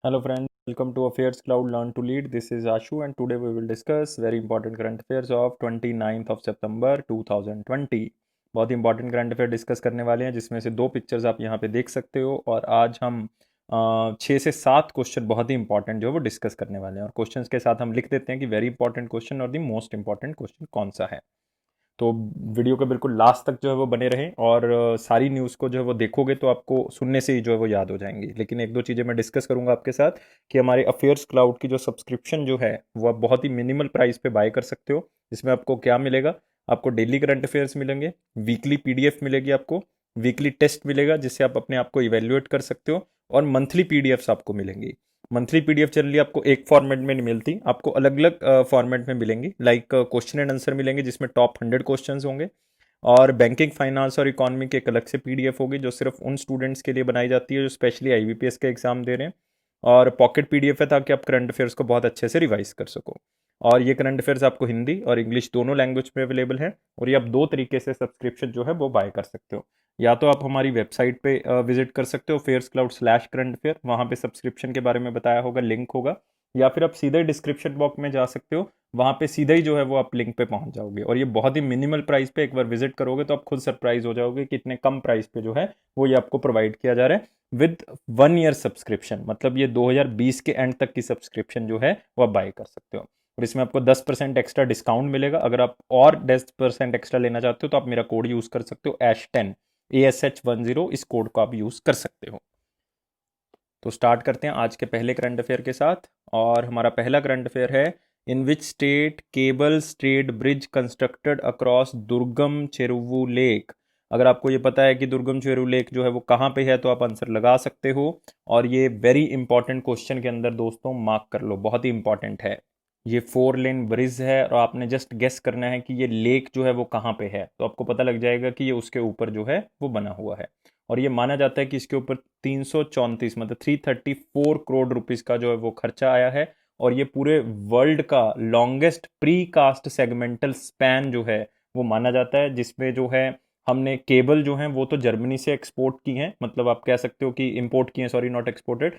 Hello friends, welcome to Affairs Cloud Learn to Lead. This is Ashu and today we will discuss very important current affairs of 29th of September 2020. बहुत important current affair discuss करने वाले हैं जिसमें से दो pictures आप यहाँ पे देख सकते हो और आज हम 6 से 7 क्वेश्चन बहुत ही इंपॉर्टेंट जो है वो डिस्कस करने वाले हैं और क्वेश्चंस के साथ हम लिख देते हैं कि वेरी इंपॉर्टेंट क्वेश्चन और दी मोस्ट इंपॉर्टेंट क्वेश्चन कौन सा है। तो वीडियो के बिल्कुल लास्ट तक जो है वो बने रहें और सारी न्यूज़ को जो है वो देखोगे तो आपको सुनने से ही जो है वो याद हो जाएंगी। लेकिन एक दो चीज़ें मैं डिस्कस करूंगा आपके साथ कि हमारे अफेयर्स क्लाउड की जो सब्सक्रिप्शन जो है वो आप बहुत ही मिनिमल प्राइस पे बाय कर सकते हो। इसमें आपको क्या मिलेगा, आपको डेली करंट अफेयर्स मिलेंगे, वीकली पीडीएफ मिलेगी, आपको वीकली टेस्ट मिलेगा जिससे आप अपने आप को इवेल्युएट कर सकते हो और मंथली पीडीएफ्स आपको मिलेंगी। मंथली पीडीएफ जनरली आपको एक फॉर्मेट में नहीं मिलती, आपको अलग अलग फॉर्मेट में मिलेंगी। लाइक क्वेश्चन एंड आंसर मिलेंगे जिसमें टॉप 100 क्वेश्चंस होंगे और बैंकिंग फाइनेंस और इकोनॉमी की एक अलग से पीडीएफ होगी जो सिर्फ उन स्टूडेंट्स के लिए बनाई जाती है जो स्पेशली आईबीपीएस के एग्जाम दे रहे हैं। और पॉकेट पीडीएफ है ताकि आप करंट अफेयर्स को बहुत अच्छे से रिवाइज कर सको। और ये करंट अफेयर्स आपको हिंदी और इंग्लिश दोनों लैंग्वेज में अवेलेबल है और ये आप दो तरीके से सब्सक्रिप्शन जो है वो बाय कर सकते हो। या तो आप हमारी वेबसाइट पे विजिट कर सकते हो फेयर्सक्लाउड/करंट अफेयर, वहाँ पे सब्सक्रिप्शन के बारे में बताया होगा, लिंक होगा। या फिर आप सीधे डिस्क्रिप्शन बॉक्स में जा सकते हो, वहाँ पे सीधा ही जो है वो आप लिंक पे पहुंच जाओगे और ये बहुत ही मिनिमल प्राइस पे एक बार विजिट करोगे तो आप खुद सरप्राइज हो जाओगे कि इतने कम प्राइस पे जो है वो ये आपको प्रोवाइड किया जा रहा है विद 1 ईयर सब्सक्रिप्शन। मतलब ये 2020 के एंड तक की सब्सक्रिप्शन जो है वो आप बाय कर सकते हो और इसमें आपको 10% एक्स्ट्रा डिस्काउंट मिलेगा। अगर आप और 10% एक्स्ट्रा लेना चाहते हो तो आप मेरा कोड यूज कर सकते हो ASH10 ASH10, इस कोड को आप यूज कर सकते हो। तो स्टार्ट करते हैं आज के पहले करंट अफेयर के साथ और हमारा पहला करंट अफेयर है, in which state cable straight bridge constructed across Durgam Cheruvu lake. अगर आपको ये पता है कि दुर्गम चेरुवु लेक जो है वो कहाँ पे है तो आप आंसर लगा सकते हो। और ये वेरी इंपॉर्टेंट क्वेश्चन के अंदर दोस्तों मार्क कर लो, बहुत ही इंपॉर्टेंट है। ये 4 लेन ब्रिज है और आपने जस्ट गेस करना है कि ये लेक जो है वो कहाँ पे है तो आपको पता लग जाएगा कि ये उसके ऊपर जो है वो बना हुआ है। और ये माना जाता है कि इसके ऊपर 334 मतलब 334 करोड़ रुपीस का जो है वो खर्चा आया है और ये पूरे वर्ल्ड का longest precast segmental span जो है वो माना जाता है, जिसमें जो है हमने केबल जो है वो तो जर्मनी से एक्सपोर्ट की हैं, मतलब आप कह सकते हो कि इंपोर्ट की हैं, सॉरी नॉट एक्सपोर्टेड।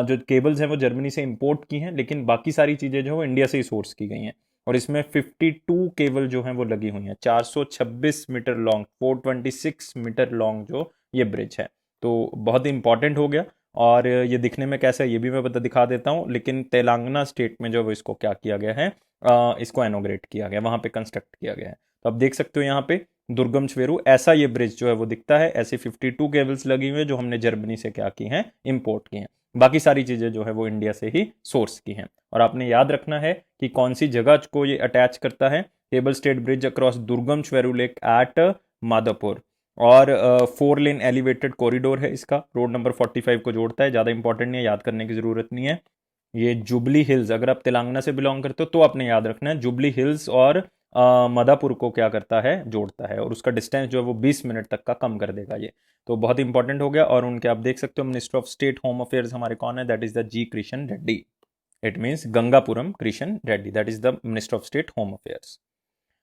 जो केबल्स हैं वो जर्मनी से इंपोर्ट की हैं लेकिन बाकी सारी चीज़ें जो है वो इंडिया से ही सोर्स की गई हैं। और इसमें 52 केबल जो हैं वो लगी हुई हैं, 426 मीटर लॉन्ग, 426 मीटर लॉन्ग जो ये ब्रिज है। तो बहुत ही इंपॉर्टेंट हो गया। और ये दिखने में कैसा है ये भी मैं बता दिखा देता हूँ। लेकिन तेलंगाना स्टेट में जो है इसको क्या किया गया है, इसको इनॉग्रेट किया गया, वहाँ पे कंस्ट्रक्ट किया गया है। तो आप देख सकते हो यहाँ पे दुर्गम चवेरू ऐसा ये ब्रिज जो है वो दिखता है। ऐसे 52 केबल्स लगी हुई है जो हमने जर्मनी से क्या की हैं, इंपोर्ट की हैं। बाकी सारी चीज़ें जो है वो इंडिया से ही सोर्स की हैं। और आपने याद रखना है कि कौन सी जगह को ये अटैच करता है, केबल स्टेट ब्रिज अक्रॉस दुर्गम चवेरू लेक एट माधोपुर। और 4 लेन एलिवेटेड कॉरिडोर है इसका, रोड नंबर 45 को जोड़ता है। ज़्यादा इंपॉर्टेंट नहीं है, याद करने की ज़रूरत नहीं है। ये जुबली हिल्स, अगर आप तेलंगाना से बिलोंग करते हो तो आपने याद रखना है, जुबली हिल्स और मदापुर को क्या करता है, जोड़ता है। और उसका डिस्टेंस जो है वो 20 मिनट तक का कम कर देगा ये। तो बहुत इंपॉर्टेंट हो गया। और उनके आप देख सकते हो minister of state home affairs हमारे कौन है, that is the G Krishna Reddy. It means Gangapuram Krishna Reddy, that is the minister of state home affairs.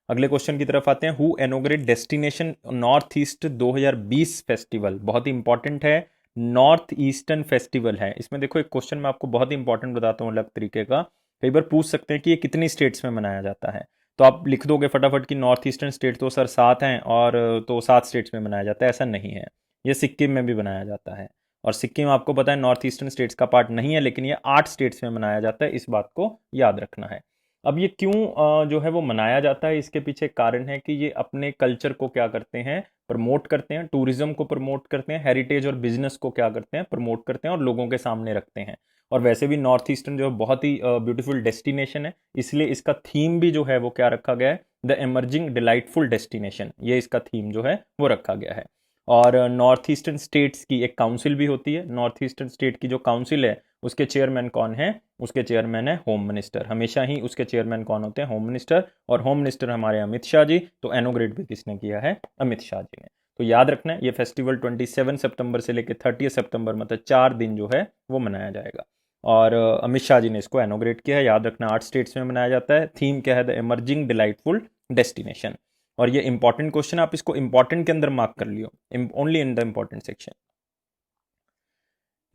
अगले क्वेश्चन की तरफ आते हैं, who inaugurate destination north east 2020 festival. बहुत ही इंपॉर्टेंट है, नॉर्थ ईस्टर्न फेस्टिवल है। इसमें देखो एक क्वेश्चन मैं आपको बहुत ही इंपॉर्टेंट बताता हूँ अलग तरीके का। कई बार पूछ सकते हैं कि ये कितनी स्टेट्स में मनाया जाता है, तो आप लिख दोगे फटाफट कि नॉर्थ ईस्टर्न स्टेट तो सर 7 हैं और तो 7 स्टेट्स में मनाया जाता है। ऐसा नहीं है, ये सिक्किम में भी मनाया जाता है और सिक्किम आपको पता है नॉर्थ ईस्टर्न स्टेट्स का पार्ट नहीं है, लेकिन ये 8 स्टेट्स में मनाया जाता है, इस बात को याद रखना है। अब ये क्यों जो है वो मनाया जाता है, इसके पीछे कारण है कि ये अपने कल्चर को क्या करते हैं, प्रमोट करते हैं, टूरिज्म को प्रमोट करते हैं, हेरिटेज और बिजनेस को क्या करते हैं, प्रमोट करते हैं और लोगों के सामने रखते हैं। और वैसे भी नॉर्थ ईस्टर्न जो है बहुत ही ब्यूटीफुल डेस्टिनेशन है, इसलिए इसका थीम भी जो है वो क्या रखा गया है, द एमर्जिंग डिलाइटफुल डेस्टिनेशन, ये इसका थीम जो है वो रखा गया है। और नॉर्थ ईस्टर्न स्टेट्स की एक काउंसिल भी होती है। नॉर्थ ईस्टर्न स्टेट की जो काउंसिल है उसके चेयरमैन कौन है, उसके चेयरमैन है होम मिनिस्टर। हमेशा ही उसके चेयरमैन कौन होते हैं, होम मिनिस्टर। और होम मिनिस्टर हमारे अमित शाह जी, तो इनॉग्रेट भी किसने किया है, अमित शाह जी ने। तो याद रखना है ये फेस्टिवल 27 सितंबर से लेकर 30 सितंबर मतलब 4 दिन जो है वो मनाया जाएगा। और अमित शाह जी ने इसको इनॉग्रेट किया है। याद रखना 8 स्टेट्स में मनाया जाता है। थीम क्या है, द एमर्जिंग डिलाइटफुल डेस्टिनेशन। और ये इंपॉर्टेंट क्वेश्चन, आप इसको इंपॉर्टेंट के अंदर मार्क कर लियो, only in the important section.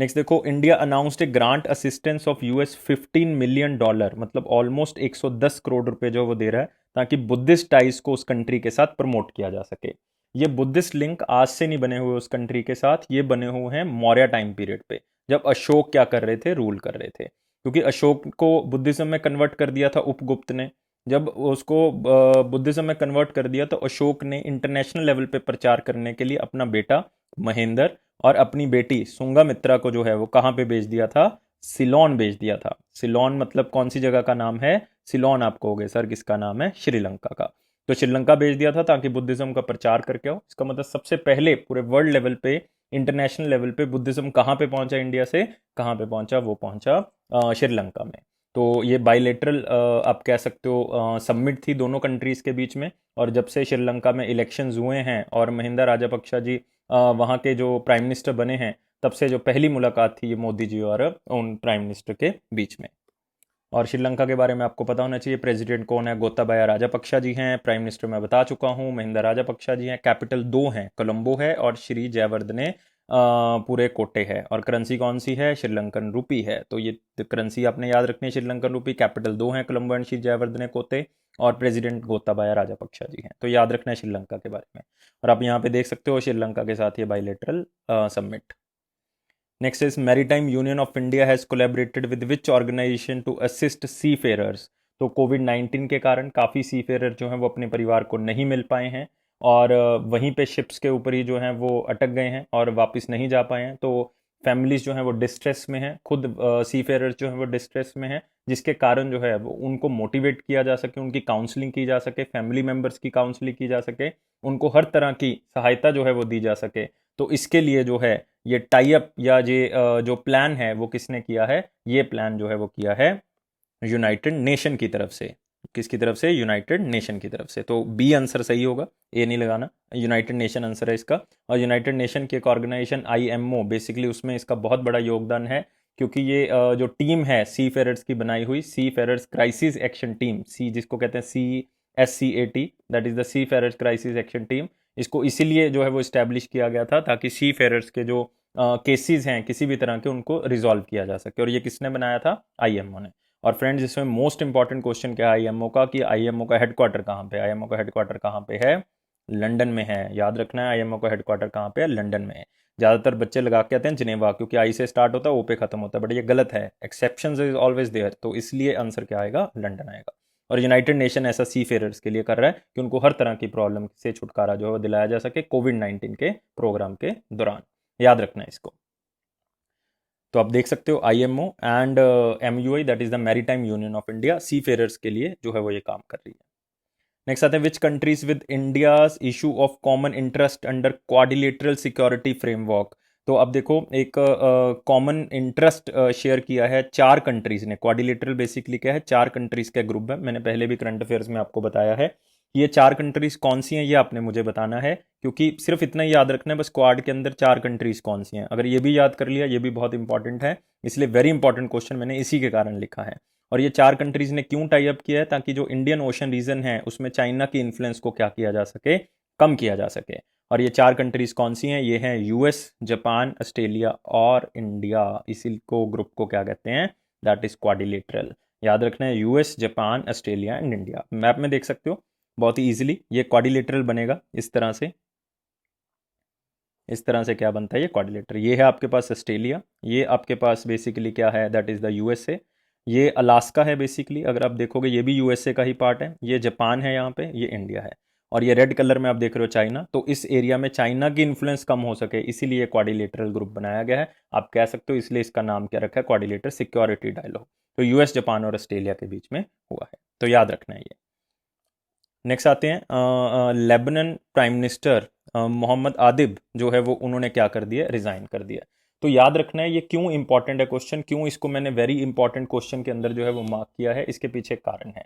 Next देखो, India announced a grant assistance of $15 million, मतलब ऑलमोस्ट 110 करोड़ रुपए जो वो दे रहा है ताकि बुद्धिस्ट टाइज को उस कंट्री के साथ प्रमोट किया जा सके। ये बुद्धिस्ट लिंक आज से नहीं बने हुए उस कंट्री के साथ, ये बने हुए हैं मौर्य टाइम पीरियड पे, जब अशोक क्या कर रहे थे, रूल कर रहे थे। क्योंकि अशोक को बुद्धिज्म में कन्वर्ट कर दिया था उपगुप्त ने। जब उसको बुद्धिज्म में कन्वर्ट कर दिया तो अशोक ने इंटरनेशनल लेवल पे प्रचार करने के लिए अपना बेटा महेंद्र और अपनी बेटी सुंगामित्रा को जो है वो कहाँ पे भेज दिया था, सिलोन भेज दिया था। सिलोन मतलब कौन सी जगह का नाम है, सिलोन आप कहोगे सर किसका नाम है, श्रीलंका का। तो श्रीलंका भेज दिया था ताकि बुद्धिज्म का प्रचार करके आओ। इसका मतलब सबसे पहले पूरे वर्ल्ड लेवल पे, इंटरनेशनल लेवल पे बुद्धिज्म कहाँ पे पहुंचा, इंडिया से कहाँ पे पहुंचा, वो पहुंचा श्रीलंका में। तो ये बाइलेटरल आप कह सकते हो सबमिट थी दोनों कंट्रीज़ के बीच में। और जब से श्रीलंका में इलेक्शंस हुए हैं और महिंदा राजपक्षा जी वहाँ के जो प्राइम मिनिस्टर बने हैं, तब से जो पहली मुलाकात थी ये मोदी जी और उन प्राइम मिनिस्टर के बीच में। और श्रीलंका के बारे में आपको पता होना चाहिए, प्रेसिडेंट कौन है, गोताबाया राजपक्षा जी हैं। प्राइम मिनिस्टर मैं बता चुका हूँ, महिंदा राजपक्षा जी हैं। कैपिटल दो हैं, कोलंबो है और श्री जयवर्धने पूरे कोटे है। और करेंसी कौन सी है, श्रीलंकन रूपी है। तो ये करेंसी आपने याद रखनी है, श्रीलंकन रूपी। कैपिटल दो हैं, कोलंबो एंड श्री जयवर्धने कोटे। और प्रेसिडेंट गोताबाया राजपक्षा जी हैं। तो याद रखना है श्रीलंका के बारे में। और आप यहाँ पे देख सकते हो श्रीलंका के साथ ये bilateral submit. Next is maritime union of India has collaborated with which organization to assist seafarers. तो कोविड-19 के कारण काफ़ी सी फेयरर जो हैं वो अपने परिवार को नहीं मिल पाए हैं और वहीं पे शिप्स के ऊपर ही जो हैं वो अटक गए हैं और वापस नहीं जा पाए हैं। तो फैमिलीज जो हैं वो डिस्ट्रेस में हैं, खुद सी फेयरर्स जो हैं वो डिस्ट्रेस में हैं, जिसके कारण जो है वो उनको मोटिवेट किया जा सके, उनकी काउंसलिंग की जा सके, फैमिली मेम्बर्स की काउंसलिंग की जा सके, उनको हर तरह की सहायता जो है वो दी जा सके। तो इसके लिए जो है ये टाई अप या ये जो प्लान है वो किसने किया है, ये प्लान जो है वो किया है यूनाइटेड नेशन की तरफ से। किसकी तरफ से, यूनाइटेड नेशन की तरफ से। तो बी आंसर सही होगा, ए नहीं लगाना, यूनाइटेड नेशन आंसर है इसका। और यूनाइटेड नेशन की एक ऑर्गेनाइजेशन IMO, बेसिकली उसमें इसका बहुत बड़ा योगदान है, क्योंकि ये जो टीम है सी फेरर्स की बनाई हुई, seafarers crisis action team, सी जिसको कहते हैं CSCAT, that is the seafarers crisis action team. इसको इसीलिए जो है वो इस्टेब्लिश किया गया था ताकि सी फेरर्स के जो केसेस हैं किसी भी तरह के, उनको रिजॉल्व किया जा सके। और ये किसने बनाया था, IMO ने। और फ्रेंड्स इसमें मोस्ट इंपॉर्टेंट क्वेश्चन क्या है IMO का, कि IMO का हेडक्वार्टर कहाँ पे है। IMO का हेडक्वार्टर कहाँ पे है, लंदन में है। याद रखना है IMO का हेडक्वार्टर कहाँ पे है, लंदन में है। ज़्यादातर बच्चे लगा के आते हैं जिनेवा, क्योंकि आई से स्टार्ट होता है ओ पे खत्म होता है, बट ये गलत है, एक्सेप्शंस इज ऑलवेज देयर। तो इसलिए आंसर क्या आएगा, लंदन आएगा। और यूनाइटेड नेशन ऐसा सी फेरर्स के लिए कर रहा है कि उनको हर तरह की प्रॉब्लम से छुटकारा जो है वो दिलाया जा सके कोविड-19 के प्रोग्राम के दौरान। याद रखना है इसको। तो आप देख सकते हो IMO and MUI, that is the maritime union of India, seafarers के लिए जो है वो ये काम कर रही है। नेक्स्ट आते हैं, which countries with India's issue of common interest under quadrilateral security framework. तो अब देखो, एक कॉमन इंटरेस्ट शेयर किया है चार कंट्रीज ने। क्वाड्रिलेटरल बेसिकली क्या है, चार कंट्रीज का ग्रुप है। मैंने पहले भी करंट अफेयर्स में आपको बताया है। ये चार कंट्रीज कौन सी हैं ये आपने मुझे बताना है, क्योंकि सिर्फ इतना ही याद रखना है बस, क्वाड के अंदर चार कंट्रीज कौन सी हैं। अगर ये भी याद कर लिया, ये भी बहुत इंपॉर्टेंट है, इसलिए वेरी इंपॉर्टेंट क्वेश्चन मैंने इसी के कारण लिखा है। और ये चार कंट्रीज ने क्यों टाई अप किया है, ताकि जो इंडियन ओशन रीजन है उसमें चाइना की इन्फ्लुएंस को क्या किया जा सके, कम किया जा सके। और ये चार कंट्रीज कौन सी हैं, ये हैं US, जापान, ऑस्ट्रेलिया और इंडिया। इसी को ग्रुप को क्या कहते हैं, दैट इज क्वाड्रिलेटरल। याद रखना है, US, Japan, Australia and India. Map में देख सकते हो बहुत ही इजीली, ये क्वाड्रिलेटरल बनेगा इस तरह से। इस तरह से क्या बनता है, ये क्वाड्रिलेटरल। ये है आपके पास ऑस्ट्रेलिया, ये आपके पास बेसिकली क्या है, दैट इज द USA। ये अलास्का है बेसिकली, अगर आप देखोगे ये भी USA का ही पार्ट है। ये जापान है यहाँ पे, ये इंडिया है। और ये रेड कलर में आप देख रहे हो चाइना। तो इस एरिया में चाइना की इन्फ्लुएंस कम हो सके, इसीलिए क्वाड्रिलेटरल ग्रुप बनाया गया है, आप कह सकते हो। इसलिए इसका नाम क्या रखा है, क्वाड्रिलेटरल सिक्योरिटी डायलॉग। तो US, जापान और ऑस्ट्रेलिया के बीच में हुआ है, तो याद रखना है ये। नेक्स्ट आते हैं, Lebanon prime minister Mohammed Adib जो है वो, उन्होंने क्या कर दिया, रिजाइन कर दिया। तो याद रखना है ये क्यों इंपॉर्टेंट है क्वेश्चन, क्यों इसको मैंने वेरी इंपॉर्टेंट क्वेश्चन के अंदर जो है वो मार्क किया है, इसके पीछे एक कारण है।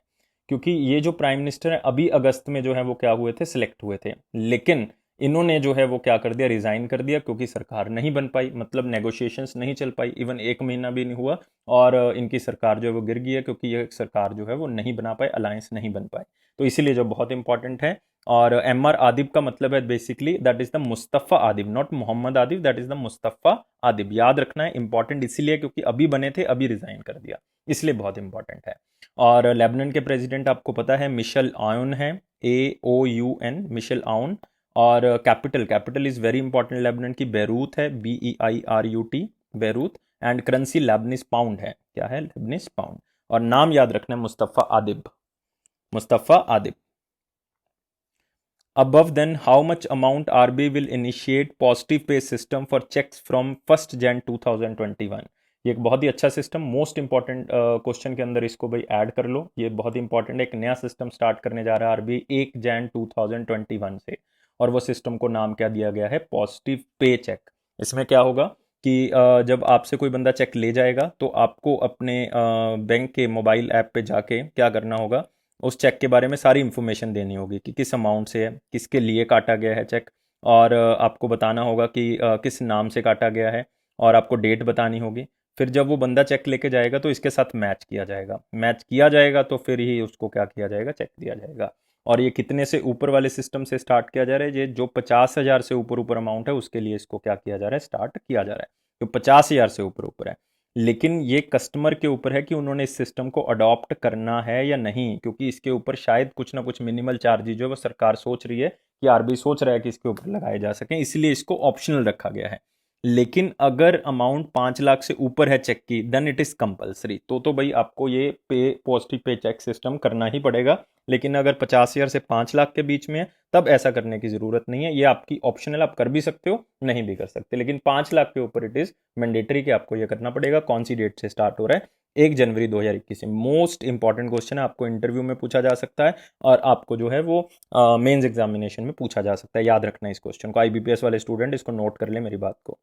क्योंकि ये जो प्राइम मिनिस्टर है अभी अगस्त में जो है वो क्या हुए थे, सिलेक्ट हुए थे, लेकिन इन्होंने जो है वो क्या कर दिया, रिजाइन कर दिया, क्योंकि सरकार नहीं बन पाई, मतलब नेगोशिएशंस नहीं चल पाई, इवन एक महीना भी नहीं हुआ। और इनकी सरकार जो है वो गिर गई है, क्योंकि ये सरकार जो है वो नहीं बना पाए, अलायंस नहीं बन पाए। तो इसीलिए जो बहुत इंपॉर्टेंट है, और एम आर आदिब का मतलब है basically that is the Mustafa Adib, not Mohammed Adib, that is the Mustafa Adib. याद रखना है, इंपॉर्टेंट इसलिए क्योंकि अभी बने थे, अभी रिजाइन कर दिया, इसलिए बहुत इंपॉर्टेंट है। और लेबनान के प्रेसिडेंट आपको पता है मिशेल आउन है, AOUN, मिशेल आउन। और capital, capital is very important Lebanon की, बेरूत है, BEIRUT, Beirut. And currency Lebanese pound है, क्या है, लेबनिस पाउंड। और नाम याद रखना है Mustafa Adib, Mustafa Adib. Above then, how much amount RBI will initiate positive pay system for checks from 1st Jan 2021? ये एक बहुत ही अच्छा सिस्टम, मोस्ट इंपॉर्टेंट क्वेश्चन के अंदर इसको भाई ऐड कर लो, ये बहुत इंपॉर्टेंट है। एक नया सिस्टम स्टार्ट करने जा रहा है आरबीआई 1 जैन 2021 से, और वो सिस्टम को नाम क्या दिया गया है, पॉजिटिव पे चेक। इसमें क्या होगा कि जब आपसे कोई बंदा चेक ले जाएगा तो आपको अपने बैंक के मोबाइल ऐप पे जाके क्या करना होगा, उस चेक के बारे में सारी इन्फॉर्मेशन देनी होगी कि किस अमाउंट से है, किसके लिए काटा गया है चेक, और आपको बताना होगा कि किस नाम से काटा गया है, और आपको डेट बतानी होगी। फिर जब वो बंदा चेक लेके जाएगा तो इसके साथ मैच किया जाएगा, मैच किया जाएगा तो फिर ही उसको क्या किया जाएगा, चेक दिया जाएगा। और ये कितने से ऊपर वाले सिस्टम से स्टार्ट किया जा रहा है, ये जो 50,000 से ऊपर ऊपर अमाउंट है उसके लिए इसको क्या किया जा रहा है, स्टार्ट किया जा रहा है, जो 50,000 से ऊपर ऊपर है। लेकिन ये कस्टमर के ऊपर है कि उन्होंने इस सिस्टम को अडॉप्ट करना है या नहीं, क्योंकि इसके ऊपर शायद कुछ ना कुछ मिनिमल चार्जेज जो वो सरकार सोच रही है कि आरबीआई सोच रहा है कि इसके ऊपर लगाए जा सकें, इसलिए इसको ऑप्शनल रखा गया है। लेकिन अगर अमाउंट 5 लाख से ऊपर है चेक की, देन इट इज कंपलसरी, तो भाई आपको ये पे पॉजिटिव पे चेक सिस्टम करना ही पड़ेगा। लेकिन अगर 50,000 से 5 लाख के बीच में है तब ऐसा करने की जरूरत नहीं है, ये आपकी ऑप्शनल, आप कर भी सकते हो, नहीं भी कर सकते। लेकिन 5 लाख के ऊपर इट इज मैंडेटरी कि आपको ये करना पड़ेगा। कौन सी डेट से स्टार्ट हो रहा है, 1 जनवरी 2021 से। मोस्ट इंपॉर्टेंट क्वेश्चन है, आपको इंटरव्यू में पूछा जा सकता है, और आपको जो है वो मेंस एग्जामिनेशन में पूछा जा सकता है। याद रखना है इस क्वेश्चन को, IBPS वाले स्टूडेंट इसको नोट कर ले मेरी बात को।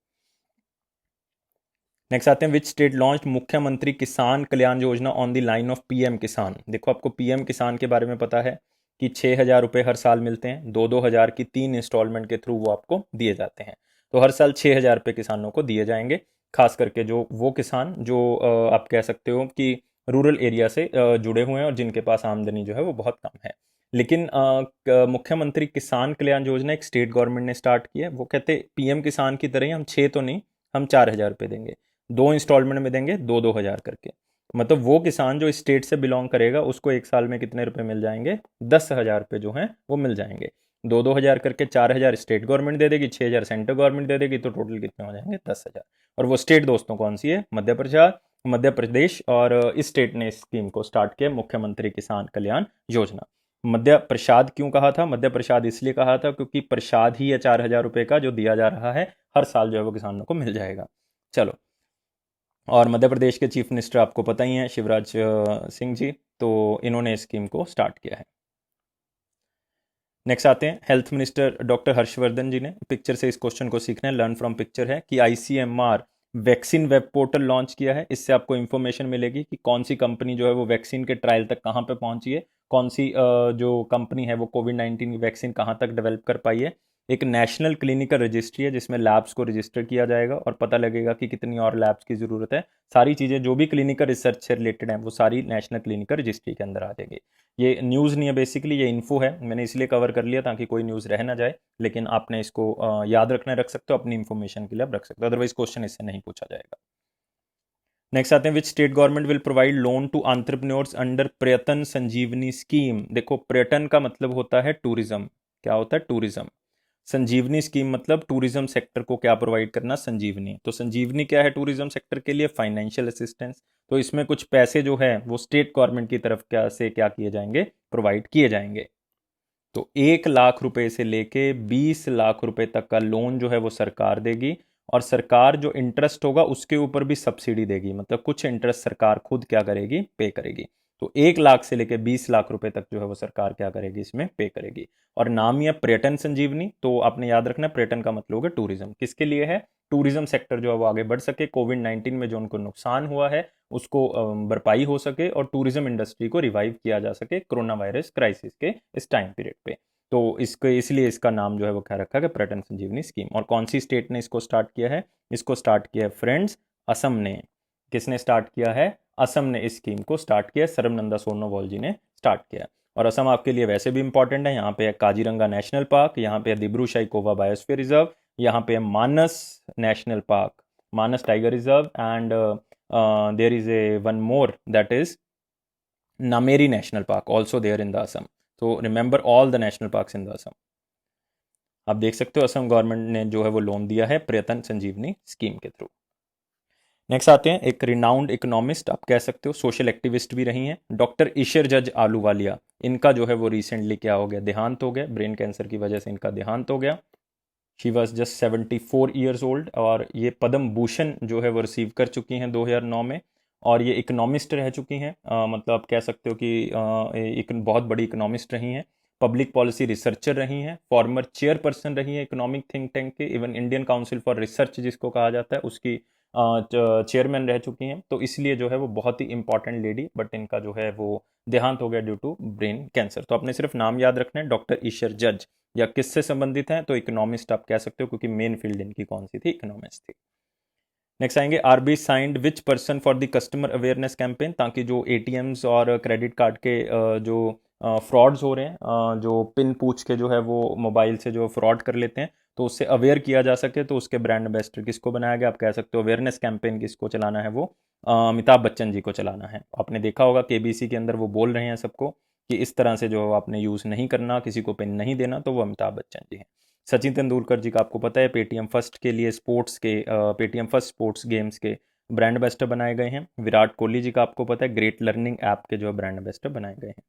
नेक्स्ट आते हैं, विच स्टेट लॉन्च मुख्यमंत्री किसान Kalyan Yojana on the line of PM किसान। देखो आपको PM किसान के बारे में पता है कि 6,000 रुपये हर साल मिलते हैं, 2-2 हज़ार की 3 इंस्टॉलमेंट के थ्रू वो आपको दिए जाते हैं। तो हर साल 6,000 रुपये किसानों को दिए जाएंगे, खास करके जो वो किसान जो आप कह सकते हो कि रूरल एरिया से जुड़े हुए हैं और जिनके पास आमदनी जो है वो बहुत कम है। लेकिन मुख्यमंत्री किसान कल्याण योजना एक स्टेट गवर्नमेंट ने स्टार्ट की है। वो कहते PM किसान की तरह ही हम 6 तो नहीं, हम 4,000 रुपये देंगे, 2 इंस्टॉलमेंट में देंगे, 2-2 हज़ार करके। मतलब वो किसान जो स्टेट से बिलोंग करेगा उसको एक साल में कितने रुपए मिल जाएंगे, 10,000 रुपये जो हैं वो मिल जाएंगे। 2-2 हज़ार करके 4,000 स्टेट गवर्नमेंट दे देगी, 6,000 सेंट्रल गवर्नमेंट दे देगी, तो टोटल कितने हो जाएंगे, 10,000। और वो स्टेट दोस्तों कौन सी है, मध्य प्रदेश। और इस स्टेट ने इस स्कीम को स्टार्ट किया, मुख्यमंत्री किसान कल्याण योजना। मध्य प्रसाद क्यों कहा था, मध्य प्रसाद इसलिए कहा था क्योंकि प्रसाद ही है 4,000 रुपये का जो दिया जा रहा है हर साल, जो है वो किसानों को मिल जाएगा। चलो, और मध्य प्रदेश के चीफ मिनिस्टर आपको पता ही है, शिवराज सिंह जी, तो इन्होंने इस स्कीम को स्टार्ट किया है। नेक्स्ट आते हैं, हेल्थ मिनिस्टर डॉक्टर हर्षवर्धन जी ने, पिक्चर से इस क्वेश्चन को सीखना है, लर्न फ्रॉम पिक्चर है कि ICMR vaccine web portal launch किया है। इससे आपको इन्फॉर्मेशन मिलेगी कि कौन सी कंपनी जो है वो वैक्सीन के ट्रायल तक कहाँ पे पहुंची है, कौन सी जो कंपनी है वो कोविड-19 की वैक्सीन कहाँ तक डेवलप कर पाई है। एक नेशनल क्लिनिकल रजिस्ट्री है जिसमें लैब्स को रजिस्टर किया जाएगा और पता लगेगा कि कितनी और लैब्स की ज़रूरत है। सारी चीज़ें जो भी क्लिनिकल रिसर्च से रिलेटेड हैं वो सारी नेशनल क्लिनिकल रजिस्ट्री के अंदर आ जाएगी। ये न्यूज़ नहीं है बेसिकली, ये इन्फो है, मैंने इसलिए कवर कर लिया ताकि कोई न्यूज़ रह ना जाए। लेकिन आपने इसको याद रखना, रख सकते हो अपनी इन्फॉर्मेशन के लिए, आप रख सकते हो, अदरवाइज क्वेश्चन इससे नहीं पूछा जाएगा। नेक्स्ट आते हैं, which state government will provide loan to entrepreneurs under Paryatan Sanjivani scheme. देखो पर्यटन का मतलब होता है टूरिज्म, क्या होता है, टूरिज्म। संजीवनी स्कीम मतलब टूरिज्म सेक्टर को क्या प्रोवाइड करना, संजीवनी। तो संजीवनी क्या है टूरिज्म सेक्टर के लिए, फाइनेंशियल असिस्टेंस। तो इसमें कुछ पैसे जो है वो स्टेट गवर्नमेंट की तरफ क्या किए जाएंगे, प्रोवाइड किए जाएंगे। तो 1 लाख रुपए से लेके 20 लाख रुपए तक का लोन जो है वो सरकार देगी, और सरकार जो इंटरेस्ट होगा उसके ऊपर भी सब्सिडी देगी, मतलब कुछ इंटरेस्ट सरकार खुद क्या करेगी, पे करेगी। तो 1 लाख से लेके 20 लाख रुपए तक जो है वो सरकार क्या करेगी, इसमें पे करेगी। और नाम ही है पर्यटन संजीवनी, तो आपने याद रखना है पर्यटन का मतलब होगा टूरिज्म। किसके लिए है, टूरिज्म सेक्टर जो है वो आगे बढ़ सके, कोविड-19 में जो उनको नुकसान हुआ है उसको भरपाई हो सके, और टूरिज्म इंडस्ट्री को रिवाइव किया जा सके कोरोना वायरस क्राइसिस के इस टाइम पीरियड पे। तो इसके इसलिए इसका नाम जो है वो क्या रखा है, पर्यटन संजीवनी स्कीम। और कौन सी स्टेट ने इसको स्टार्ट किया है, इसको स्टार्ट किया है फ्रेंड्स, असम ने। किसने स्टार्ट किया है, असम ने इस स्कीम को स्टार्ट किया, सर्बानंद सोनोवाल जी ने स्टार्ट किया। और असम आपके लिए वैसे भी इंपॉर्टेंट है। यहाँ पे है काजीरंगा नेशनल पार्क, यहाँ पे है दिब्रू साइखोवा बायोस्फीयर रिजर्व, यहाँ पे है Manas national park, Manas tiger reserve, and there is a one more that is Nameri national park also there in the Assam. तो remember all the national parks in the Assam. आप देख सकते हो असम गवर्नमेंट ने जो है वो लोन दिया है प्रयत्न संजीवनी स्कीम के थ्रू। नेक्स्ट आते हैं, एक रिनाउंड इकोनॉमिस्ट आप कह सकते हो, सोशल एक्टिविस्ट भी रही हैं, डॉक्टर ईशर जज आलूवालिया। इनका जो है वो रिसेंटली क्या हो गया, देहांत हो गया, ब्रेन कैंसर की वजह से इनका देहांत हो गया। She was just 74 years old, और ये पद्म भूषण जो है वो रिसीव कर चुकी हैं 2009 में। और ये इकोनॉमिस्ट रह चुकी हैं, मतलब आप कह सकते हो कि एक बहुत बड़ी इकोनॉमिस्ट रही हैं, पब्लिक पॉलिसी रिसर्चर रही हैं, फॉर्मर चेयरपर्सन रही हैं इकोनॉमिक थिंक टैंक के, even Indian council for research जिसको कहा जाता है उसकी चेयरमैन रह चुकी हैं। तो इसलिए जो है वो बहुत ही इंपॉर्टेंट लेडी, बट इनका जो है वो देहांत हो गया ड्यू टू ब्रेन कैंसर। तो आपने सिर्फ नाम याद रखना है, डॉक्टर ईशर जज, या किससे संबंधित हैं, तो इकोनॉमिस्ट आप कह सकते हो, क्योंकि मेन फील्ड इनकी कौन सी थी, इकोनॉमिस्ट थी। नेक्स्ट आएंगे, RB signed which person for the customer awareness campaign, ताकि जो एटीएम्स और क्रेडिट कार्ड के जो फ्रॉड्स हो रहे हैं, जो पिन पूछ के जो है वो मोबाइल से जो फ्रॉड कर लेते हैं, तो उससे अवेयर किया जा सके, तो उसके ब्रांड एम्बेसडर किसको बनाया गया, आप कह सकते हो अवेयरनेस कैंपेन किसको चलाना है, वो अमिताभ बच्चन जी को चलाना है। आपने देखा होगा केबीसी के अंदर वो बोल रहे हैं सबको कि इस तरह से जो आपने यूज़ नहीं करना, किसी को पिन नहीं देना, तो वो अमिताभ बच्चन जी हैं। सचिन तेंदुलकर जी का आपको पता है पेटीएम फर्स्ट के लिए स्पोर्ट्स के, पेटीएम फर्स्ट स्पोर्ट्स गेम्स के ब्रांड एम्बेसडर बनाए गए हैं। विराट कोहली जी का आपको पता है ग्रेट लर्निंग ऐप के जो ब्रांड एम्बेसडर बनाए गए हैं।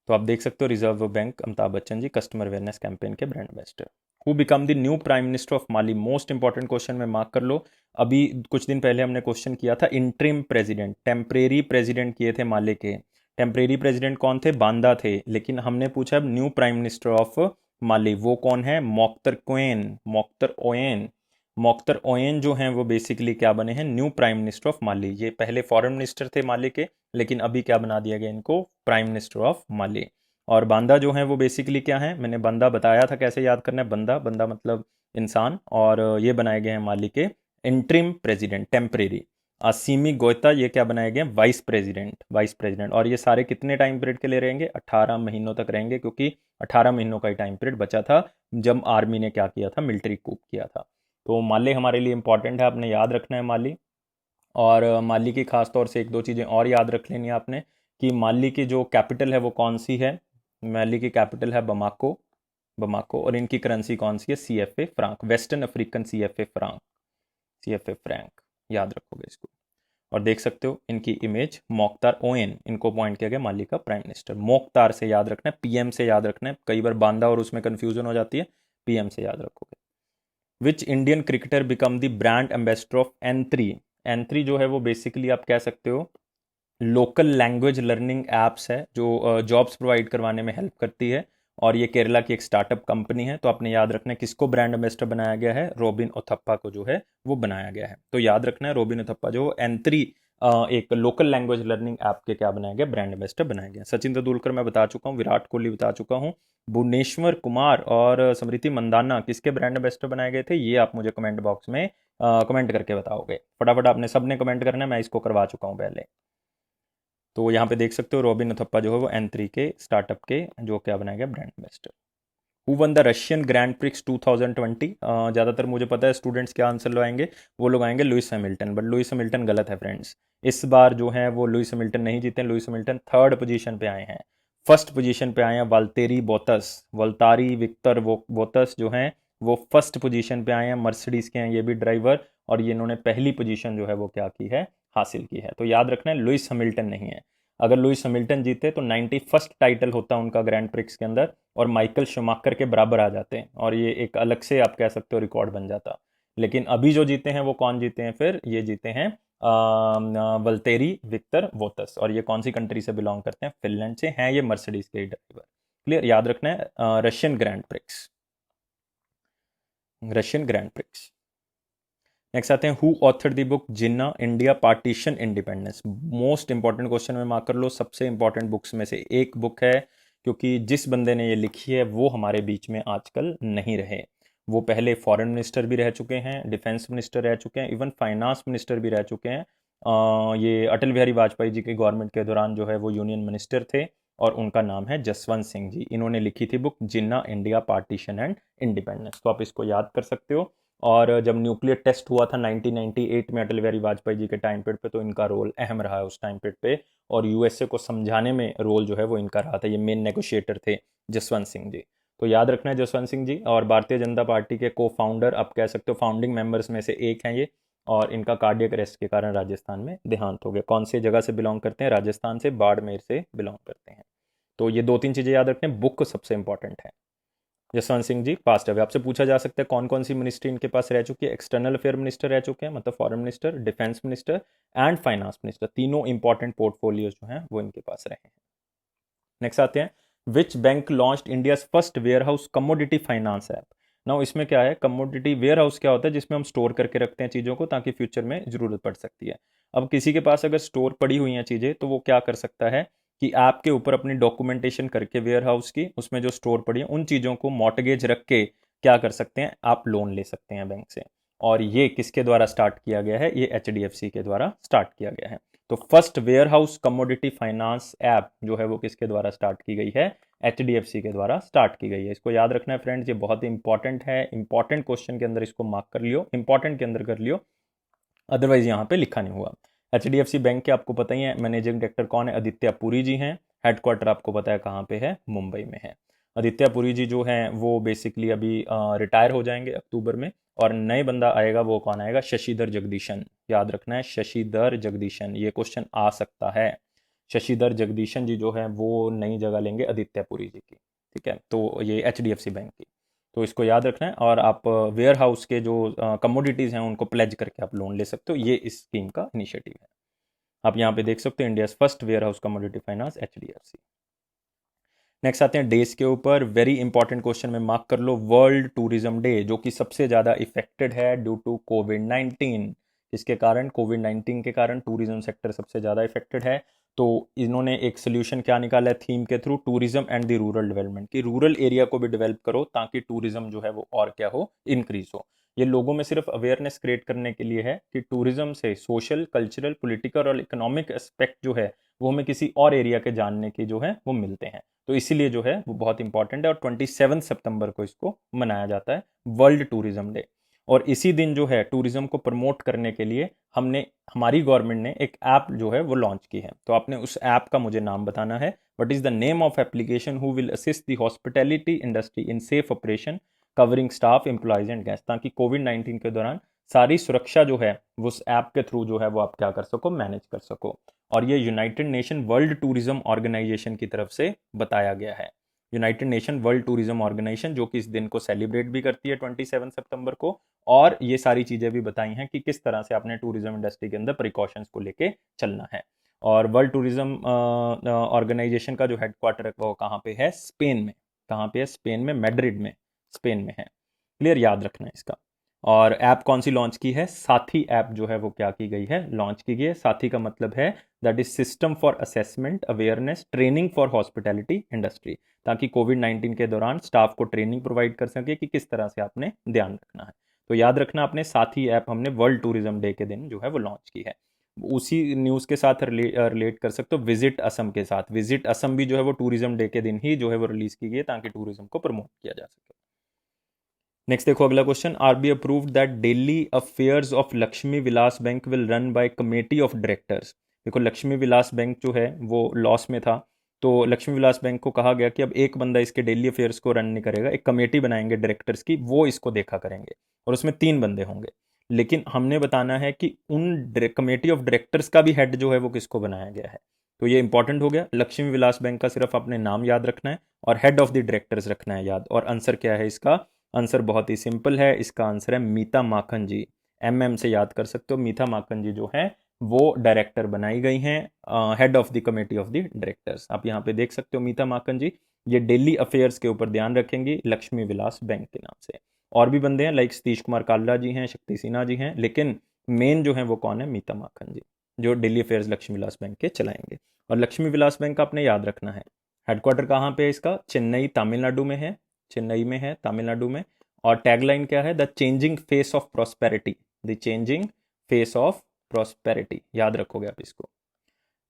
तो आप देख सकते हो reserve bank Amitabh Bachchan ji customer awareness campaign के brand ambassador. Who become the new prime minister of Mali, most important question में मार्क कर लो। अभी कुछ दिन पहले हमने क्वेश्चन किया था इंटरिम प्रेसिडेंट, टेम्परेरी प्रेसिडेंट किए थे माले के। टेम्परेरी प्रेसिडेंट कौन थे, बांदा थे, लेकिन हमने पूछा अब न्यू प्राइम मिनिस्टर ऑफ माली वो कौन है, मोख्तर कोयन, मोख्तर ओयन। मोख्तर ओयन जो हैं वो बेसिकली क्या बने हैं, न्यू प्राइम मिनिस्टर ऑफ माली। ये पहले फॉरेन मिनिस्टर थे माली के, लेकिन अभी क्या बना दिया गया इनको, प्राइम मिनिस्टर ऑफ माली। और बांदा जो है वो बेसिकली क्या है, मैंने बंदा बताया था कैसे याद करना है, बंदा, बंदा मतलब इंसान, और ये बनाए गए हैं माली के इंटरिम प्रेसिडेंट, टेम्परेरी। असीमी गोयता ये क्या बनाए गए हैं, वाइस प्रेसिडेंट, वाइस प्रेसिडेंट। और ये सारे कितने टाइम पीरियड के लिए रहेंगे, 18 महीनों तक रहेंगे, क्योंकि 18 महीनों का ही टाइम पीरियड बचा था जब आर्मी ने क्या किया था, मिलिट्री कूप किया था। तो माली हमारे लिए इंपॉर्टेंट है, आपने याद रखना है माली। और माली की खास तौर से एक दो चीज़ें और याद रख लेनी है आपने, कि माली की जो कैपिटल है वो कौन सी है, माली की कैपिटल है बमाको, बमाको। और इनकी करेंसी कौन सी है, CFA franc, western African CFA franc, CFA franc, याद रखोगे इसको। और देख सकते हो इनकी इमेज, मोख्तार ओयन, इनको अपॉइंट किया गया माली का प्राइम मिनिस्टर। मोख्तार से याद रखना है, PM से याद रखना है, कई बार बांदा और उसमें कंफ्यूजन हो जाती है, PM से याद रखोगे। Which Indian cricketer become the brand ambassador of N3। N3 जो है वो बेसिकली आप कह सकते हो लोकल लैंग्वेज लर्निंग एप्स है, जो जॉब्स प्रोवाइड करवाने में हेल्प करती है, और ये केरला की एक स्टार्टअप कंपनी है। तो आपने याद रखना है किसको ब्रांड एम्बेसडर बनाया गया है, रोबिन ओथप्पा को जो है वो बनाया गया है। तो याद रखना है रोबिन ओथप्पा जो N3 एक लोकल लैंग्वेज लर्निंग ऐप के क्या बनाया गया, ब्रांड एम्बेसडर बनाया गया। सचिन तेंदुलकर मैं बता चुका हूँ, विराट कोहली बता चुका हूँ, भुवनेश्वर कुमार और स्मृति मंदाना किसके ब्रांड एम्बेसडर बनाए गए थे, ये आप मुझे कमेंट बॉक्स में कमेंट करके बताओगे। फटाफट आपने सबने कमेंट करना है, मैं इसको करवा चुका हूँ पहले। तो यहाँ पे देख सकते हो रोबिन उथप्पा जो है वो N3 के स्टार्टअप के जो क्या बनाया गया, brand ambassador. Who one the Russian grand prix 2020, ज़्यादातर मुझे पता है स्टूडेंट्स क्या आंसर लगाएंगे, वो लोग आएंगे Lewis Hamilton, but Lewis Hamilton गलत है फ्रेंड्स। इस बार जो है वो लुइस हैमिल्टन नहीं जीते, लुइस हैमिल्टन थर्ड पोजीशन पे आए हैं। फर्स्ट पोजीशन पे आए हैं वाल्टेरी बोतस, वल्तारी विक्टर वो बोतस जो हैं वो फर्स्ट पोजीशन पे आए हैं, मर्सिडीज के हैं ये भी ड्राइवर, और ये इन्होंने पहली पोजीशन जो है वो क्या की है, हासिल की है। तो याद रखना है लुइस हैमिल्टन नहीं है। अगर लुइस हैमिल्टन जीते तो 91st टाइटल होता उनका ग्रैंड प्रिक्स के अंदर, और माइकल शुमाकर के बराबर आ जाते हैं, और ये एक अलग से आप कह सकते हो रिकॉर्ड बन जाता। लेकिन अभी जो जीते हैं वो कौन जीते हैं, फिर ये जीते हैं वल्तेरी विक्टर वोतस, और ये कौन सी कंट्री से बिलोंग करते हैं, फिनलैंड से हैं, ये मर्सिडीज के ड्राइवर। क्लियर, याद रखना है Russian grand prix, Russian grand prix. Next आते हैं, who author the book Jinnah India partition independence. Most important question में मार्क कर लो, सबसे इंपॉर्टेंट बुक्स में से एक बुक है, क्योंकि जिस बंदे ने ये लिखी है वो हमारे बीच में आजकल नहीं रहे। वो पहले फॉरेन मिनिस्टर भी रह चुके हैं, डिफेंस मिनिस्टर रह चुके हैं, इवन फाइनेंस मिनिस्टर भी रह चुके हैं। ये अटल बिहारी वाजपेयी जी की गवर्नमेंट के दौरान जो है वो यूनियन मिनिस्टर थे, और उनका नाम है जसवंत सिंह जी। इन्होंने लिखी थी book Jinnah India partition and independence, तो आप इसको याद कर सकते हो। और जब न्यूक्लियर टेस्ट हुआ था 1998 में अटल बिहारी वाजपेयी जी के टाइम पीरियड पे, तो इनका रोल अहम रहा है उस टाइम पीरियड पे, और यूएसए को समझाने में रोल जो है वो इनका रहा था। ये मेन नेगोशिएटर थे जसवंत सिंह जी, तो याद रखना है जसवंत सिंह जी। और भारतीय जनता पार्टी के को फाउंडर, आप कह सकते हो फाउंडिंग मेंबर्स में से एक हैं ये, और इनका कार्डियक अरेस्ट के कारण राजस्थान में देहांत हो गया। कौन से जगह से बिलोंग करते हैं? राजस्थान से, बाड़मेर से बिलोंग करते हैं। तो ये दो तीन चीज़ें याद रखने, बुक सबसे इंपॉर्टेंट है। Jaswant Singh ji passed away. आपसे पूछा जा सकता है कौन कौन सी मिनिस्ट्री इनके पास रह चुकी है? एक्सटर्नल अफेयर मिनिस्टर रह चुके हैं, मतलब foreign minister, defence minister and finance minister, तीनों इंपॉर्टेंट पोर्टफोलियोज जो हैं वो इनके पास रहे हैं। नेक्स्ट आते हैं, which bank launched India's first warehouse commodity finance app. Now इसमें क्या है, कमोडिटी वेयर हाउस क्या होता है? जिसमें हम स्टोर करके रखते हैं चीज़ों को ताकि फ्यूचर में जरूरत पड़ सकती है। अब किसी के पास अगर स्टोर पड़ी हुई हैं चीज़ें, तो वो क्या कर सकता है कि ऐप के ऊपर अपनी डॉक्यूमेंटेशन करके वेयर हाउस की, उसमें जो स्टोर पड़ी है उन चीज़ों को मॉर्टगेज रख के क्या कर सकते हैं, आप लोन ले सकते हैं बैंक से। और ये किसके द्वारा स्टार्ट किया गया है? ये एचडीएफसी के द्वारा स्टार्ट किया गया है। तो first warehouse commodity finance app जो है वो किसके द्वारा स्टार्ट की गई है? एचडीएफसी के द्वारा स्टार्ट की गई है। इसको याद रखना है फ्रेंड्स, ये बहुत इंपॉर्टेंट है। इंपॉर्टेंट क्वेश्चन के अंदर इसको मार्क कर लियो, इंपॉर्टेंट के अंदर कर लियो, अदरवाइज यहाँ पे लिखा नहीं हुआ। एचडीएफसी बैंक के आपको पता ही है मैनेजिंग डायरेक्टर कौन है? आदित्य पुरी जी हैं। हेडक्वार्टर आपको पता है कहाँ पे है? मुंबई में है। आदित्य पुरी जी जो हैं वो बेसिकली अभी रिटायर हो जाएंगे अक्टूबर में, और नए बंदा आएगा, वो कौन आएगा? शशिधर जगदीशन। याद रखना है, शशिधर जगदीशन, ये क्वेश्चन आ सकता है। शशिधर जगदीशन जी जो है वो नई जगह लेंगे आदित्य पुरी जी की, ठीक है? तो ये एचडीएफसी बैंक की, तो इसको याद रखना है। और आप वेयर हाउस के जो कमोडिटीज़ हैं उनको प्लेज करके आप लोन ले सकते हो, ये इस स्कीम का इनिशिएटिव है। आप यहाँ पे देख सकते हो India first warehouse commodity finance HDFC. Next आते हैं डेज के ऊपर, वेरी इंपॉर्टेंट क्वेश्चन में मार्क कर लो, वर्ल्ड टूरिज्म डे, जो कि सबसे ज़्यादा इफेक्टेड है ड्यू टू कोविड-19। इसके कारण, कोविड-19 के कारण टूरिज्म सेक्टर सबसे ज़्यादा इफेक्टेड है। तो इन्होंने एक सोल्यूशन क्या निकाला है थीम के through? Tourism and the rural development, कि रूरल एरिया को भी डेवलप करो ताकि टूरिज्म जो है वो और क्या हो, इंक्रीज हो। ये लोगों में सिर्फ अवेयरनेस क्रिएट करने के लिए है कि टूरिज्म से सोशल, कल्चरल, पॉलिटिकल और इकोनॉमिक एस्पेक्ट जो है वो हमें किसी और एरिया के जानने की जो है वो मिलते हैं। तो इसीलिए जो है वो बहुत इंपॉर्टेंट है, और 27 सितंबर को इसको मनाया जाता है वर्ल्ड टूरिज्म डे। और इसी दिन जो है टूरिज्म को प्रमोट करने के लिए हमारी गवर्नमेंट ने एक ऐप जो है वो लॉन्च की है। तो आपने उस ऐप का मुझे नाम बताना है। What is the name of application who will assist the hospitality industry in safe operation covering staff, employees and guest, ताकि कोविड-19 के दौरान सारी सुरक्षा जो है वो उस ऐप के थ्रू जो है वो आप क्या कर सको, मैनेज कर सको। और ये united nation world tourism organization की तरफ से बताया गया है। United nation world tourism organization जो कि इस दिन को सेलिब्रेट भी करती है 27 सितंबर को, और ये सारी चीज़ें भी बताई हैं कि किस तरह से अपने टूरिज्म इंडस्ट्री के अंदर प्रिकॉशंस को लेके चलना है। और वर्ल्ड टूरिज्म ऑर्गेनाइजेशन का जो हेडक्वार्टर है वो कहाँ पे है? स्पेन में। कहाँ पे है? स्पेन में, मैड्रिड में, स्पेन में है। क्लियर, याद रखना है इसका। और ऐप कौन सी लॉन्च की है? साथी ऐप जो है वो क्या की गई है? लॉन्च की गई है। साथी का मतलब है that is system for assessment, awareness, training for hospitality industry, ताकि कोविड-19 के दौरान स्टाफ को ट्रेनिंग प्रोवाइड कर सके कि किस तरह से आपने ध्यान रखना है। तो याद रखना, आपने साथी ऐप हमने वर्ल्ड टूरिज्म डे के दिन जो है वो लॉन्च की है। उसी न्यूज़ के साथ रिलेट कर सकते हो विजिट असम के साथ। विजिट असम भी जो है वो टूरिज्म डे के दिन ही जो है वो रिलीज की गई है ताकि टूरिज्म को प्रमोट किया जा सके। नेक्स्ट देखो अगला question, RBI approved that daily affairs of Lakshmi Vilas bank will run by committee of directors. देखो लक्ष्मी विलास बैंक जो है वो लॉस में था, तो लक्ष्मी विलास बैंक को कहा गया कि अब एक बंदा इसके डेली अफेयर्स को रन नहीं करेगा, एक कमेटी बनाएंगे डायरेक्टर्स की, वो इसको देखा करेंगे, और उसमें 3 बंदे होंगे। लेकिन हमने बताना है कि उन कमेटी ऑफ डायरेक्टर्स का भी हेड जो है वो किसको बनाया गया है। तो ये इंपॉर्टेंट हो गया, लक्ष्मी विलास बैंक का सिर्फ अपने नाम याद रखना है और हेड ऑफ द डायरेक्टर्स रखना है याद। और आंसर क्या है इसका? आंसर बहुत ही सिंपल है, इसका आंसर है मीता माखन जी। एमएम से याद कर सकते हो, मीता माखन जी जो है वो डायरेक्टर बनाई गई हैं, head of the committee of the directors. आप यहाँ पे देख सकते हो मीता माखन जी, ये डेली अफेयर्स के ऊपर ध्यान रखेंगी लक्ष्मी विलास बैंक के नाम से। और भी बंदे हैं लाइक सतीश कुमार काल्ला जी हैं, शक्ति सिन्हा जी हैं, लेकिन मेन जो है वो कौन है? मीता माखन जी, जो daily affairs Lakshmi Vilas bank के चलाएंगे। और लक्ष्मी विलास बैंक का आपने याद रखना है, हेडक्वार्टर कहाँ पे है इसका? चेन्नई तमिलनाडु में है, चेन्नई में है तमिलनाडु में। और टैगलाइन क्या है? The changing face of prosperity, the changing face of prosperity, याद रखोगे आप इसको।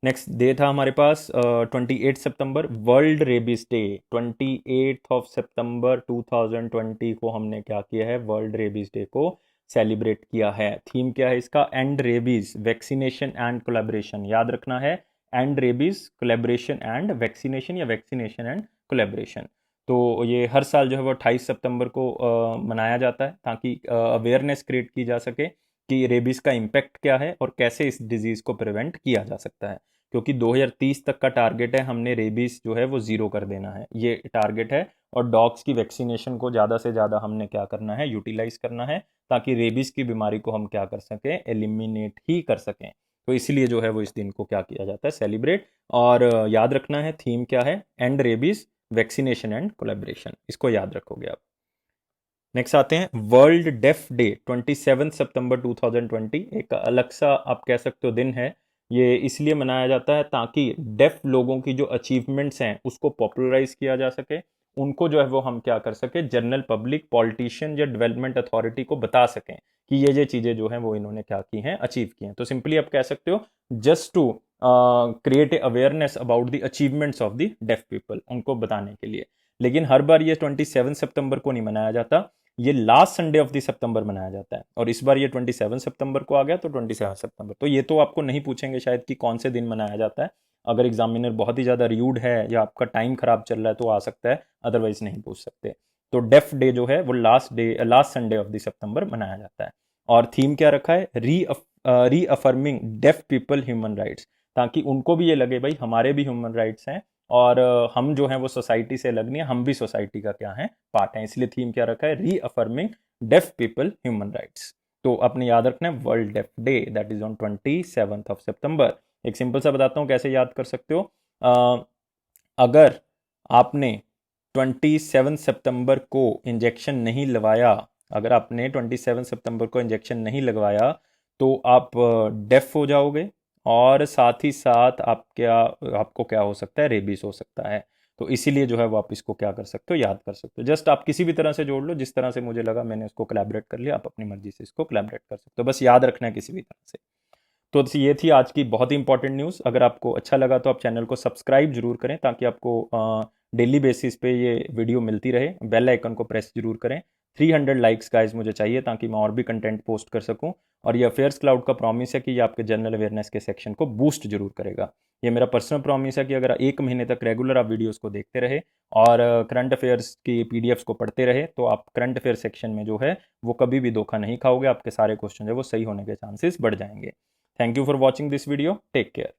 नेक्स्ट डे था हमारे पास 28 सितंबर, वर्ल्ड रेबीज डे। 28 सितंबर 2020 को हमने क्या किया है, वर्ल्ड रेबीज डे को सेलिब्रेट किया है। थीम क्या है इसका, and rabies vaccination and collaboration. याद रखना है, and rabies collaboration and vaccination, या वैक्सीनेशन एंड कोलैबोरेशन। तो ये हर साल जो है वो 28 सितंबर को मनाया जाता है, ताकि अवेयरनेस क्रिएट की जा सके कि रेबीज का इम्पैक्ट क्या है और कैसे इस डिजीज़ को प्रिवेंट किया जा सकता है। क्योंकि 2030 तक का टारगेट है, हमने रेबीज जो है वो ज़ीरो कर देना है, ये टारगेट है। और डॉग्स की वैक्सीनेशन को ज़्यादा से ज़्यादा हमने क्या करना है, यूटिलाइज करना है, ताकि रेबीज की बीमारी को हम क्या कर सकें, एलिमिनेट ही कर सकें। तो इसलिए जो है वो इस दिन को क्या किया जाता है, सेलिब्रेट। और याद रखना है थीम क्या है, and rabies vaccination and collaboration, इसको याद रखोगे आप। नेक्स्ट आते हैं वर्ल्ड डेफ डे। 27 सितंबर 2020 एक अलग सा आप कह सकते हो दिन है। ये इसलिए मनाया जाता है ताकि डेफ लोगों की जो अचीवमेंट्स हैं उसको पॉपुलराइज किया जा सके, उनको जो है वो हम क्या कर सके, जनरल पब्लिक, पॉलिटिशियन या डेवलपमेंट अथॉरिटी को बता सकें कि ये चीज़ें जो हैं वो इन्होंने क्या की हैं, अचीव की हैं। तो सिंपली आप कह सकते हो, just to create a awareness about the achievements of the deaf people, उनको बताने के लिए। लेकिन हर बार ये 27 सितंबर को नहीं मनाया जाता, ये last Sunday off the September मनाया जाता है। और इस बार ये 27 सितंबर को आ गया, तो 27 सितंबर। तो ये तो आपको नहीं पूछेंगे शायद कि कौन से दिन मनाया जाता है। अगर एग्जामिनर बहुत ही ज़्यादा र्यूड है या आपका टाइम खराब चल रहा है तो आ सकता है, अदरवाइज नहीं पूछ सकते। तो डेफ डे जो है वो last Sunday off the September मनाया जाता है। और थीम क्या रखा है, reaffirming deaf people human rights, ताकि उनको भी ये लगे भाई हमारे भी ह्यूमन राइट्स हैं, और हम जो हैं वो सोसाइटी से अलग नहीं है, हम भी सोसाइटी का क्या है, पार्ट है। इसलिए थीम क्या रखा है, reaffirming deaf people human rights. तो अपने याद रखना है world deaf day, that is on 27 सितंबर। एक सिंपल सा बताता हूँ कैसे याद कर सकते हो। अगर आपने 27 सितंबर को इंजेक्शन नहीं लगवाया, अगर आपने 27 सितंबर को इंजेक्शन नहीं लगवाया तो आप डेफ हो जाओगे, और साथ ही साथ आपको क्या हो सकता है, रेबीज हो सकता है। तो इसीलिए जो है वो आप इसको क्या कर सकते हो, याद कर सकते हो। जस्ट आप किसी भी तरह से जोड़ लो, जिस तरह से मुझे लगा मैंने उसको कोलैबोरेट कर लिया, आप अपनी मर्जी से इसको कोलैबोरेट कर सकते हो, बस याद रखना है किसी भी तरह से। तो ये थी आज की बहुत ही इंपॉर्टेंट न्यूज़। अगर आपको अच्छा लगा तो आप चैनल को सब्सक्राइब जरूर करें, ताकि आपको डेली बेसिस पे ये वीडियो मिलती रहे। बेल आइकन को प्रेस जरूर करें। 300 लाइक्स गाइज मुझे चाहिए, ताकि मैं और भी कंटेंट पोस्ट कर सकूं। और ये अफेयर्स क्लाउड का प्रॉमिस है कि ये आपके जनरल अवेयरनेस के सेक्शन को बूस्ट जरूर करेगा। ये मेरा पर्सनल प्रॉमिस है कि अगर 1 महीने तक रेगुलर आप वीडियोस को देखते रहे और करंट अफेयर्स की पीडीएफ्स को पढ़ते रहे, तो आप करंट अफेयर सेक्शन में जो है वो कभी भी धोखा नहीं खाओगे। आपके सारे क्वेश्चन जो वो सही होने के चांसेस बढ़ जाएंगे। Thank you for watching this video. Take care.